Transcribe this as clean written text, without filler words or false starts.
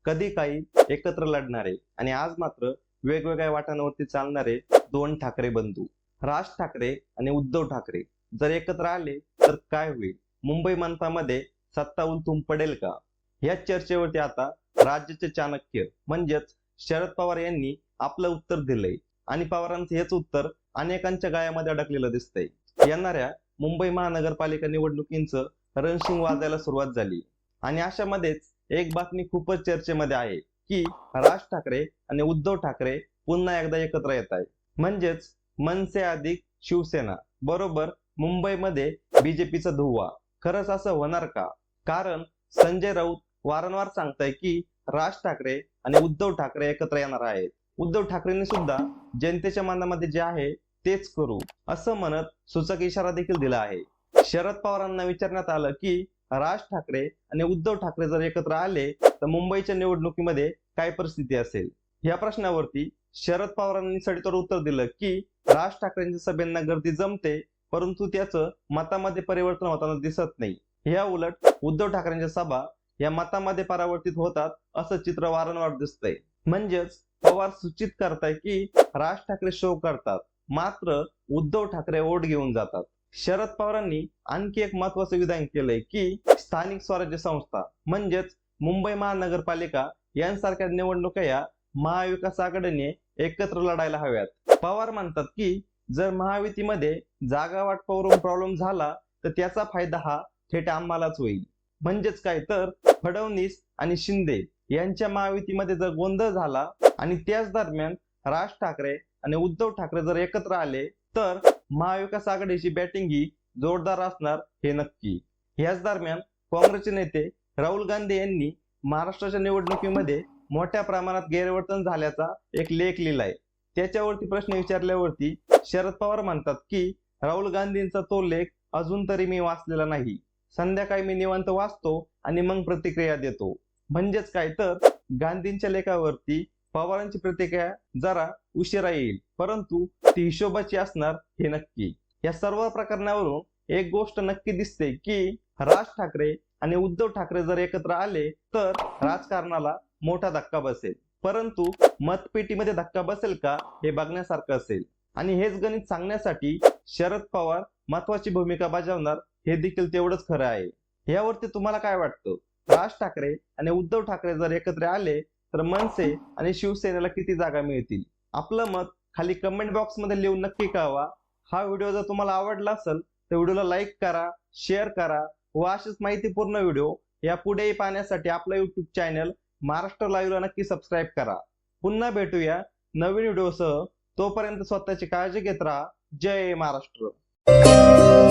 कधी काही एकत्र लढणारे आणि आज मात्र वेगवेगळ्या वाटांवरती चालणारे दोन ठाकरे बंधू राज ठाकरे आणि उद्धव ठाकरे जर एकत्र आले तर काय होईल? मुंबई मनपामध्ये सत्ता उलथून पडेल का? या चर्चेवरती आता राज्याचे चाणक्य म्हणजेच शरद पवार यांनी आपलं उत्तर दिलंय आणि पवारांचं हेच उत्तर अनेकांच्या गायामध्ये अडकलेलं दिसतंय. येणाऱ्या मुंबई महानगरपालिका निवडणुकींचं रणशिंग वाजायला सुरुवात झाली आणि अशामध्येच एक बातमी खूपच चर्चेमध्ये आहे की राज ठाकरे आणि उद्धव ठाकरे पुन्हा एकदा एकत्र येत आहे. म्हणजेच मनसे अधिक शिवसेना बरोबर मुंबईमध्ये बीजेपीचा धुव्वा. खरंच असं होणार का? कारण संजय राऊत वारंवार सांगताय की राज ठाकरे आणि उद्धव ठाकरे एकत्र येणार आहेत. उद्धव ठाकरेंनी सुद्धा जनतेच्या मनामध्ये जे आहे तेच करू असं म्हणत सूचक इशारा देखील दिला आहे. शरद पवारांना विचारण्यात आलं की राज ठाकरे आणि उद्धव ठाकरे जर एकत्र आले तर मुंबईच्या निवडणुकीमध्ये काय परिस्थिती असेल? या प्रश्नावरती शरद पवारांनी सडेतोड उत्तर दिलं की राज ठाकरेंच्या सभेंना गर्दी जमते परंतु त्याचं मतामध्ये परिवर्तन होताना दिसत नाही. या उलट उद्धव ठाकरेंच्या सभा या मतामध्ये परावर्तित होतात असं चित्र वारंवार दिसतंय. म्हणजेच पवार सूचित करताय की राज ठाकरे शो करतात मात्र उद्धव ठाकरे वोट घेऊन जातात. शरद पवारांनी आणखी एक महत्वाचं विधान केलंय की स्थानिक स्वराज्य संस्था म्हणजेच मुंबई महानगरपालिका यांसारख्या निवडणुका या महाविकास आघाडीने एकत्र लढायला हव्यात. पवार म्हणतात की जर महायुतीमध्ये जागा वाटपावरून प्रॉब्लेम झाला तर त्याचा फायदा हा थेट आम्हालाच होईल. म्हणजेच काय तर फडणवीस आणि शिंदे यांच्या महायुतीमध्ये जर गोंधळ झाला आणि त्याच दरम्यान राज ठाकरे आणि उद्धव ठाकरे जर एकत्र आले तर महाविकास आघाडीची बॅटिंग ही जोरदार असणार हे नक्की. याच दरम्यान काँग्रेसचे नेते राहुल गांधी यांनी महाराष्ट्राच्या निवडणुकीमध्ये मोठ्या प्रमाणात गैरवर्तन झाल्याचा एक लेख लिहिलाय. त्याच्यावरती प्रश्न विचारल्यावरती शरद पवार म्हणतात की राहुल गांधींचा तो लेख अजून तरी मी वाचलेला नाही. संध्याकाळी मी निवांत वाचतो आणि मग प्रतिक्रिया देतो. म्हणजेच काय तर गांधींच्या लेखावरती पवारांची प्रतिक्रिया जरा उशिरा येईल परंतु ती हिशोबाची असणार हे नक्की. या सर्व प्रकरणावरून एक गोष्ट नक्की दिसते की राज ठाकरे आणि उद्धव ठाकरे जर एकत्र आले तर राजकारणाला मोठा धक्का बसेल. परंतु मतपेटीमध्ये धक्का बसेल का हे बघण्यासारखं असेल आणि हेच गणित सांगण्यासाठी शरद पवार महत्वाची भूमिका बजावणार हे देखील तेवढंच खरं आहे. यावरती तुम्हाला काय वाटतं? राज ठाकरे आणि उद्धव ठाकरे जर एकत्र आले तर मनसे आणि शिवसेनेला किती जागा मिळतील? आपलं मत खाली कमेंट बॉक्स मध्ये लिहून नक्की कळवा. हा व्हिडिओ जर तुम्हाला आवडला असेल तर व्हिडिओला लाईक करा, शेअर करा व अशीच माहितीपूर्ण व्हिडिओ या पुढेही पाहण्यासाठी आपला YouTube चॅनल महाराष्ट्र लाईव्हला नक्की सबस्क्राईब करा. पुन्हा भेटूया नवीन व्हिडिओसह. तोपर्यंत स्वतःची काळजी घेत राहा. जय महाराष्ट्र.